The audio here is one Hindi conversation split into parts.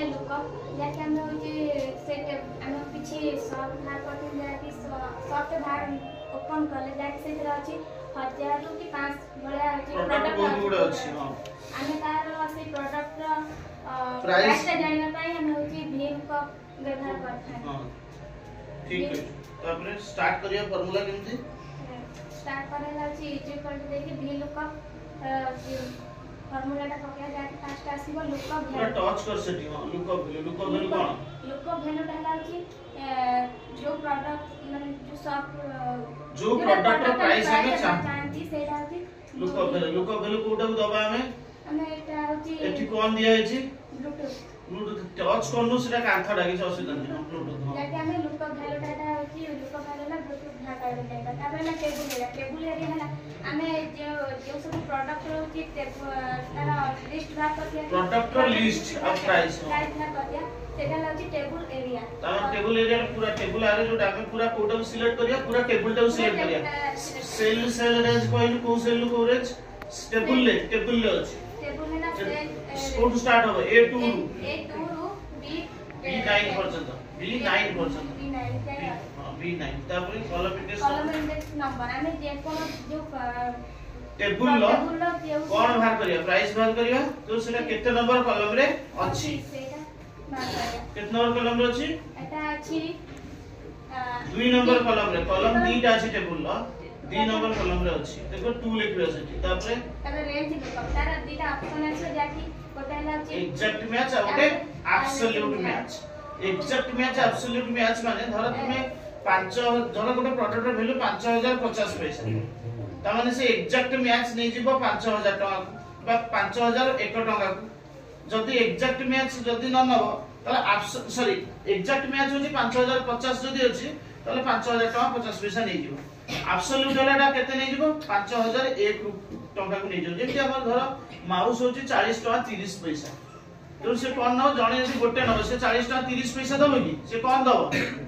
है लुकअप जाके हम होची सेट हम किछि सॉफ्ट बाहर करते जाके सॉफ्ट बाहर ओपन करले जाके सेट रहछि 1000 रु कि 5 बळा होची प्रोडक्ट बहुत गुड अछि हां आमे तार से प्रोडक्ट प्राइस जानिबा पई हम होची भीम कप व्यवहार करथाय हां ठीक है तापर स्टार्ट करिया फार्मूला केमती स्टार्ट करेला छी इक्वल टू देखि भी लुकअप फार्मूला टा पकया जाके फास्ट आसीबो लुकअप पूरा टच कर सेटिंग हां लुकअप वैल्यू कोन लुकअप वैल्यू टा छी जो प्रोडक्ट माने जो प्रोडक्ट प्राइस हमें चाहती सेटा छी लुकअप वैल्यू कोटा को दबा हमें एटा होची एठी कोन दिया है छी ब्लूटूथ टच करनु सेटा कांथडा कि असुविधा नहीं ब्लूटूथ हां जाके हमें लुकअप वैल्यू टा होची लुकअप वैल्यू ला ब्लूटूथ भाग कर देता तापर ना टेबुल एरिया हला हमें जो सब प्रोडक्ट होची तारा लिस्ट भाग कर दिया प्रोडक्ट लिस्ट और प्राइस भाग कर दिया सेटा लाउची टेबल एरिया तार टेबल एरिया पूरा टेबल आरे जो हमें पूरा कोड को सिलेक्ट करिया पूरा टेबल टा सिलेक्ट करिया सेल रेंज कोइन को सेल को रेंज टेबल ले अछि टेबल में ना कोड स्टार्ट हो A2 रू B9 पर्यंत B9 पर्यंत B9 तापर कॉलम इंडेक्स नंबर हमें जे कोन जो टेबल लो कोन भाग करिया प्राइस भाग करिया तो सेटा केते नंबर कॉलम रे अछि केते नंबर कॉलम रे अछि एटा अछि 2 नंबर कॉलम रे कॉलम 2 टा अछि टेबल लो 2 नंबर कॉलम रे अछि देखो 2 लिखियो अछि तापर रेंज लुकअप तार दीटा ऑप्शन अछि जाकी कोटा हला अछि एग्जैक्ट मैच और absolute match exact match absolute match माने धर तुमे 5 धर गोटे प्रोडक्ट रे वैल्यू 5050 पैसा ता माने से एग्जैक्ट मैच नै जिवो 5000 टका बा 5001 टका जदी एग्जैक्ट मैच जदी न नबो ताले सॉरी एग्जैक्ट मैच होची 5050 जदी अछि ताले 5000 टका 50 पैसा नै जिवो एब्सोल्यूट वाला केते नै जिवो 5001 टका को नै जिवो जेति हमर धर माउस होची 40 टका 30 पैसा तो से कोन न जणे यदि गोटे न से 40 टका 30 पैसा दबो कि से कोन दबो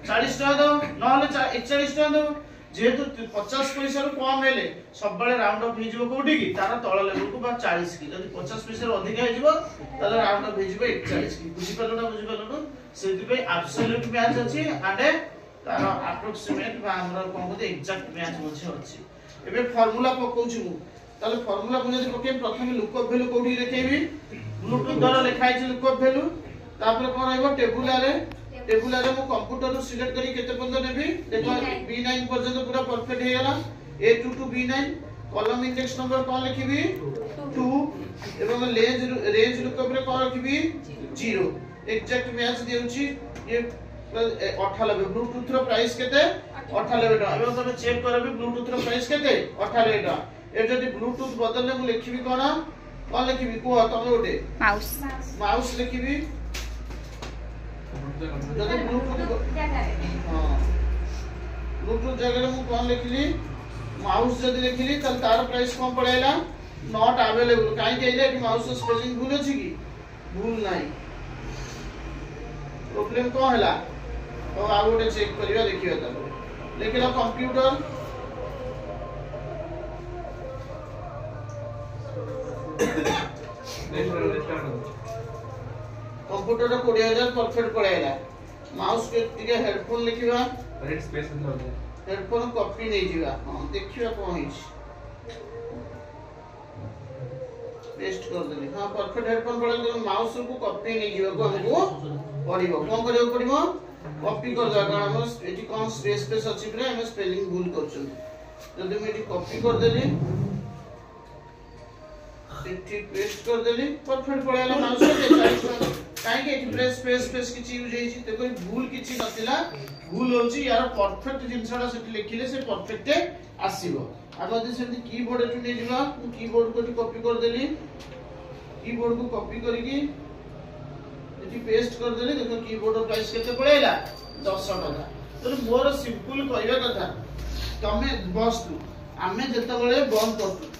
40 टका दबो न हले 41 टका दबो जेहेतु 50 पैसा रो कम हेले सब बेले राउंड अप हे जिवो कोठी की तार तळ लेवल को बा 40 की जदी 50 पैसा रो अधिक हे जिवो ताले राउंड अप हे जिवो 41 की बुझी पालो सेति पे एब्सोल्यूट मैच अछि आडे तार अप्रोक्सीमेट बा हमरा कोन को एग्जैक्ट मैच मछे अछि एबे फार्मूला पकोछु ताले फार्मूला को जदी पके प्रथम लुकअप वैल्यू कोठी देखेबी ब्लूटूथ द्वारा लिखाइ छै लुकअप वैल्यू तापर कोन आइबो टेबुल आरे मो कंप्यूटर रो सिलेक्ट करी केते पर्यंत नेबी देखो B9 पर्यंत पूरा परफेक्ट हे गेला A2 to B9 column index number कोन लिखिबी 2 एवं रेंज लुकअप रे कोन लिखिबी 0 एग्जैक्ट मैच देउची ये 98 ब्लूटूथ रो प्राइस केते 98 टका एवं तमे चेक करबी ब्लूटूथ रो प्राइस केते 98 टका ए जदी ब्लूटूथ बदलले मु लिखिबी कोन लिखिबी को तमे ओटे माउस लिखिबी जदी ब्लूटूथ हां ब्लूटूथ जगह मु कोन लिखली माउस जदी लिखली त तार प्राइस कम पड़ेला नॉट अवेलेबल काई कहले कि माउस स्पेलिंग भूल अछि की भूल नाही प्रॉब्लम को हला तो आ गोटे चेक करिया देखियो त लेकिन कंप्यूटर कंप्यूटर रो 20000 परफेक्ट पड़ेला माउस के टिके हेडफोन लिखिबा रेड स्पेस में हो हेडफोन कॉपी नै जिवा हां देखियो कोन हिच पेस्ट कर देली हां परफेक्ट हेडफोन पड़े तो माउस को कॉपी नै जिवा को हमको पड़िबो कोन करियो पड़िबो कॉपी कर दा कारण हम एटी कोन स्पेस अछि प्रे हम स्पेलिंग भूल करछन जदी मैं एटी कॉपी कर देली ठीक पेस्ट कर देली परफेक्ट पड़ेला माउस के 40 काई के एटी स्पेस किछि यूज हेछि ते कोई भूल किछि नथिला भूल होछि यार परफेक्ट जिंसडा सेट लिखिले से परफेक्ट आसीबो आ जदी सेति कीबोर्ड एटु नै जिवा कीबोर्ड को कॉपी कर देली कीबोर्ड को कॉपी करके एटी पेस्ट कर देली देखो कीबोर्ड रो प्राइस केते पड़ेला 10 टका तो मोर सिंपल करिया कथा तमे बस आमे जते बळे बंद करतु